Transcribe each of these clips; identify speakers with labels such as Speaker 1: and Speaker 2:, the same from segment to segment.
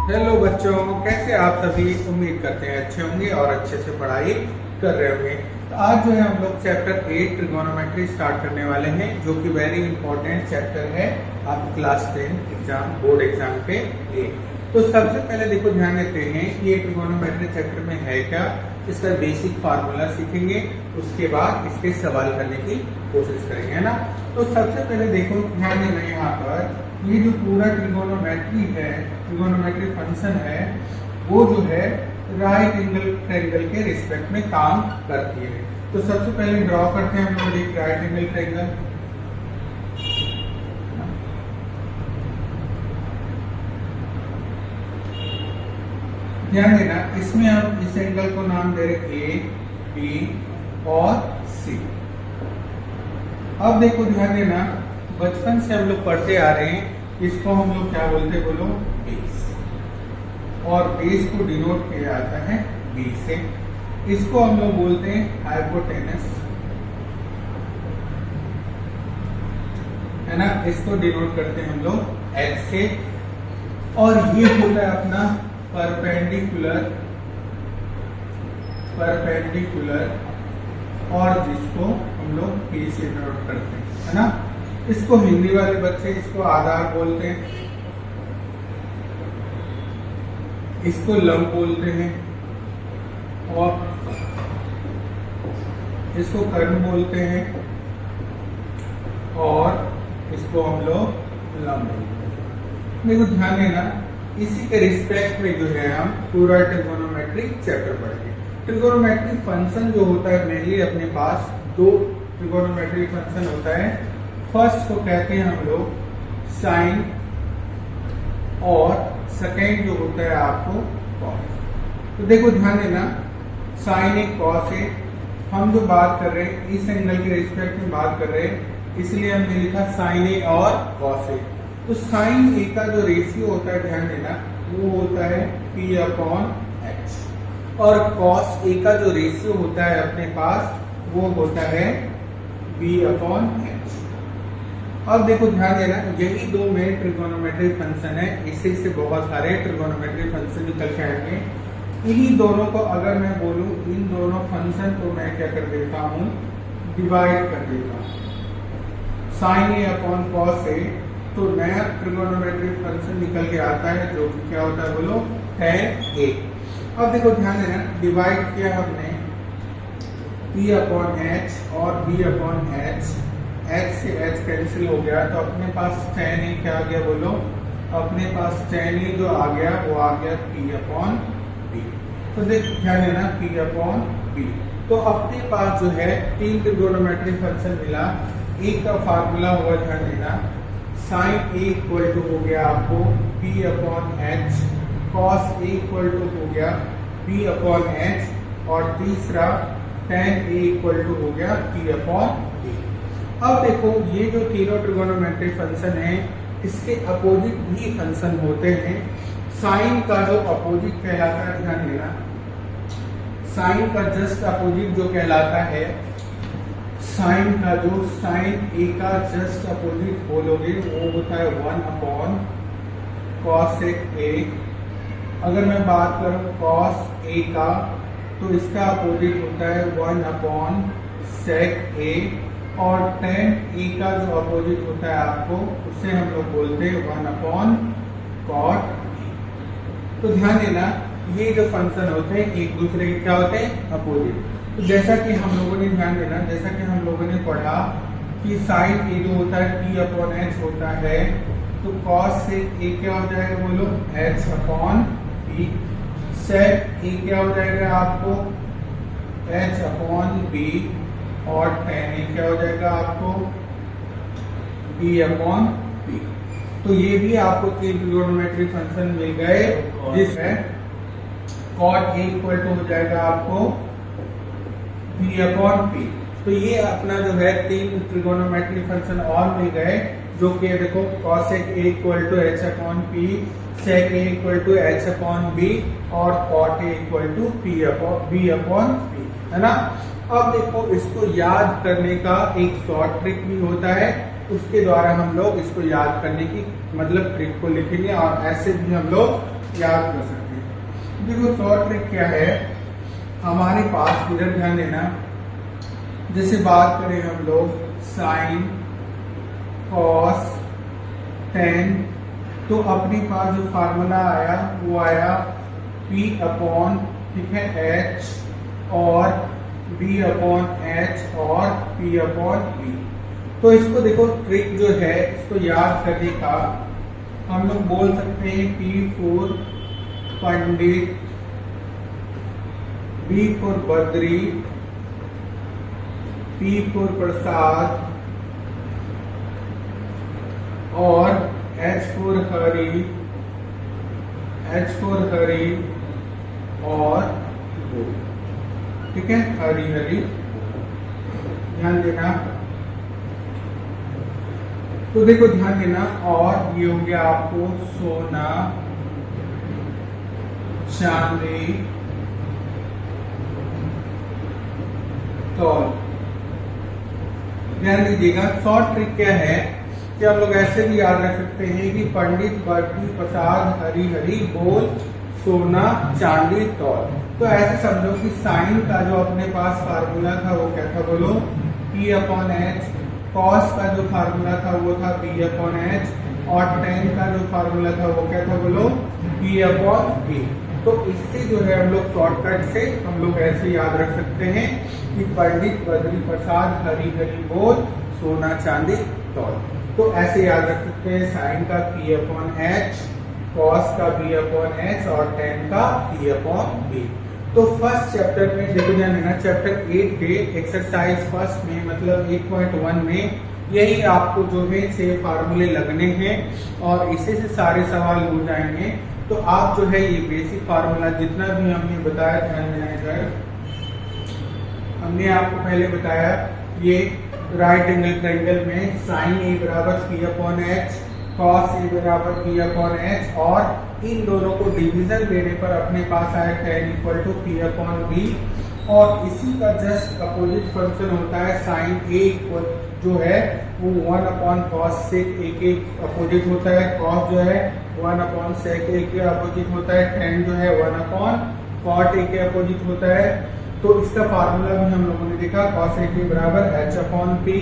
Speaker 1: Hello बच्चों, कैसे आप सभी। उम्मीद करते हैं अच्छे होंगे और अच्छे से पढ़ाई कर रहे होंगे। तो आज जो है हम लोग चैप्टर 8 ट्रिगोनोमेट्री स्टार्ट करने वाले हैं, जो कि वेरी इंपॉर्टेंट चैप्टर है आपके क्लास 10 एग्जाम बोर्ड एग्जाम के लिए। तो सबसे पहले देखो, ध्यान देते हैं कि ये ट्रिगोनोमेट्री चैप्टर में है क्या, इसका बेसिक फार्मूला सीखेंगे, उसके बाद इसके सवाल करने की कोशिश करेंगे, है ना। तो सबसे पहले देखो, ध्यान देना यहाँ पर, ये जो पूरा ट्रिगोनोमेट्री है, ट्रिगोनोमेट्री फंक्शन है, वो जो है राइट एंगल ट्रायंगल के रिस्पेक्ट में काम करती है। तो सबसे पहले ड्रॉ करते हैं हम लोग एक राइट एंगल ट्रायंगल। ध्यान देना, इसमें हम इस एंगल को नाम दे रहे ए, बी और सी। अब देखो ध्यान देना, बचपन से हम लोग पढ़ते आ रहे हैं, इसको हम लोग क्या बोलते हैं, बोलो बेस। और बेस को डिनोट किया जाता है बी से। इसको हम लोग बोलते हैं हाइपोटेनस, है ना। इसको डिनोट करते हैं हम लोग एच से। और ये होता है अपना परपेंडिकुलर, और जिसको हम लोग पी से डिनोट करते हैं, है ना। इसको हिंदी वाले बच्चे इसको आधार बोलते हैं, इसको लंब बोलते हैं, और इसको कर्ण बोलते हैं, और इसको हम लोग लंब बोलते हैं। देखो ध्यान देना, इसी के रिस्पेक्ट में जो है हम पूरा ट्रिगोनोमेट्री चैप्टर पढ़ेंगे। ट्रिगोनोमेट्री फंक्शन जो होता है, मेनली अपने पास दो ट्रिगोनोमेट्री फंक्शन होता है। फर्स्ट को कहते हैं हम लोग साइन, और सेकेंड जो होता है आपको कॉस। तो देखो ध्यान देना, साइन एक कॉस है। हम जो बात कर रहे हैं इस एंगल के रिस्पेक्ट में बात कर रहे हैं, इसलिए हमने लिखा साइन ए और कॉस ए। तो साइन ए का जो रेशियो होता है, ध्यान देना, वो होता है P अपॉन H, और कॉस ए का जो रेशियो होता है अपने पास, वो होता है B अपॉन H। अब देखो ध्यान देना, यही दो मेन ट्रिगोनोमेट्री फंक्शन है, इसी से बहुत सारे ट्रिगोनोमेट्री फंक्शन निकल के आएंगे। इन्हीं दोनों को अगर मैं बोलूं, इन दोनों फंक्शन को मैं क्या कर देता हूं, डिवाइड कर देता हूं। Sign A upon cos A, तो नया ट्रिगोनोमेट्री फंक्शन निकल के आता है, जो कि क्या होता है, बोलो tan ए। अब देखो ध्यान देना, डिवाइड किया हमने P अपॉन H और B अपॉन H, H से H कैंसिल हो गया, तो अपने पास tan ए क्या आ गया, बोलो, अपने पास tan ए जो आ गया वो आ गया P अपॉन B। तो देख ध्यान देना, P अपॉन B। तो अपने पास जो है तीन ट्रिगोनोमेट्री फंक्शन मिला। एक का फार्मूला हुआ, ध्यान देना, साइन ए इक्वल टू हो गया आपको P upon H, cos A equal to हो गया P अपॉन H, और तीसरा tan ए इक्वल टू हो गया P अपॉन B। अब देखो, ये जो तीनों ट्रिगोनोमेट्री फंक्शन है, इसके अपोजिट भी फंक्शन होते हैं। साइन का जो अपोजिट कहलाता है, ध्यान देना, साइन का जस्ट अपोजिट जो कहलाता है, साइन का जो साइन ए का जस्ट अपोजिट बोलोगे, वो होता है 1 अपॉन कॉसेक ए। अगर मैं बात करूं कॉस ए का, तो इसका अपोजिट होता है 1 अपॉन सेक ए, और tan ए का जो अपोजिट होता है आपको, उसे हम लोग बोलते हैं 1 अपॉन कॉट ए। तो ध्यान देना, ये जो फंक्शन होते हैं एक दूसरे के क्या होते हैं, अपोजिट। तो जैसा कि हम लोगों ने, ध्यान देना, जैसा कि हम लोगों ने पढ़ा कि साइन ए जो होता है P अपॉन H होता है, तो कॉस से ए क्या हो जाएगा, बोलो H अपॉन P। सेक ए क्या हो जाएगा आपको, H अपॉन B, और tan ए क्या हो जाएगा आपको, B अपॉन P। तो ये भी आपको तीन ट्रिगोनोमेट्री फंक्शन मिल गए, जिसमें cot A इक्वल टू हो जाएगा आपको B अपॉन P। तो ये अपना जो है तीन ट्रिगोनोमेट्री फंक्शन और मिल गए, जो कि देखो cosec A equal to H upon P, sec A equal to H upon B, और cot A equal to B upon P, है ना। अब देखो, इसको याद करने का एक शॉर्ट ट्रिक भी होता है, उसके द्वारा हम लोग इसको याद करने की मतलब ट्रिक को लिखेंगे और ऐसे भी हम लोग याद कर सकते हैं। देखो शॉर्ट ट्रिक क्या है, हमारे पास इधर ध्यान देना, जैसे बात करें हम लोग साइन कॉस टेन, तो अपने पास जो फार्मूला आया वो आया P अपॉन, ठीक है, H और B अपॉन H और P अपॉन B। तो इसको देखो ट्रिक जो है इसको याद करने का हम लोग बोल सकते हैं P for Pandit, B for Badri, P for Prasad और H for Hari, H for Hari और वो, ठीक है, हरी हरी, ध्यान देना। तो देखो ध्यान देना, और ये हो गया आपको सोना चांदी तौल। ध्यान दीजिएगा शॉर्ट ट्रिक क्या है कि हम लोग ऐसे भी याद रख सकते हैं कि पंडित बद्री प्रसाद हरी हरी बोल सोना चांदी तौल। तो ऐसे समझो कि साइन का जो अपने पास फार्मूला था वो क्या था, बोलो P अपॉन H, कॉस का जो फार्मूला था वो था B अपॉन H, और टेन का जो फार्मूला था वो क्या था, बोलो P अपॉन B। तो इससे जो है हम लोग शॉर्टकट से हम लोग ऐसे याद रख सकते हैं कि पंडित बद्री प्रसाद हरी हरी बोल सोना चांदी तौल। तो ऐसे याद रख सकते हैं साइन का P अपॉन H, कॉस का B अपॉन H और टेन का P अपॉन B। तो फर्स्ट चैप्टर में देखो ध्यान देना, चैप्टर 8 के एक्सरसाइज फर्स्ट में मतलब 8.1 में यही आपको जो है 6 फार्मूले लगने हैं और इसी से सारे सवाल हो जाएंगे। तो आप जो है ये बेसिक फार्मूला जितना भी हमने बताया, ध्यान देना इधर, हमने आपको पहले बताया ये राइट एंगल ट्रायंगल में साइन ए बराबर P अपॉन H, कॉस ए बराबर P अपॉन H, और इन दोनों को डिवीजन देने पर अपने पास आया tan equal to P upon B। और इसी का जस्ट अपोजिट फंक्शन होता है साइन ए जो है वो 1 अपॉन कॉस सेक ए के अपोजिट होता है, कॉस जो है 1 अपॉन सेक ए के अपोजिट होता है, tan जो है 1 अपॉन कॉट ए के अपोजिट होता है। तो इसका फार्मूला भी हम लोगों ने देखा, cos A बराबर H upon P,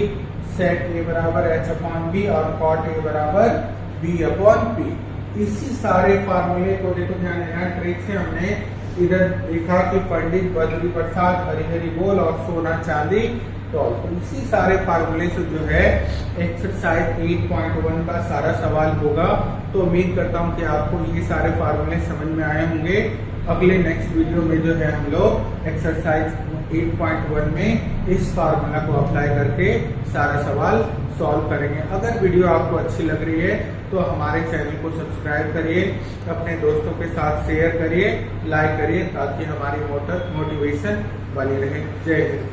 Speaker 1: sec A बराबर H अपॉन B और cot A बराबर B अपॉन P। इसी सारे फार्मूले को देखो ध्यान देना, ट्रिक से हमने इधर देखा कि पंडित बद्री प्रसाद हरी हरी बोल और सोना चांदी तौल। तो इसी सारे फार्मूले से जो है एक्सरसाइज 8.1 का सारा सवाल होगा। तो उम्मीद करता हूँ कि आपको ये सारे फार्मूले समझ में आए होंगे। अगले नेक्स्ट वीडियो में जो है हम लोग एक्सरसाइज 8.1 में इस फार्मूला को अप्लाई करके सारा सवाल सॉल्व करेंगे। अगर वीडियो आपको अच्छी लग रही है तो हमारे चैनल को सब्सक्राइब करिए, अपने दोस्तों के साथ शेयर करिए, लाइक करिए, ताकि हमारी मोटिवेशन बनी रहे। जय हिंद।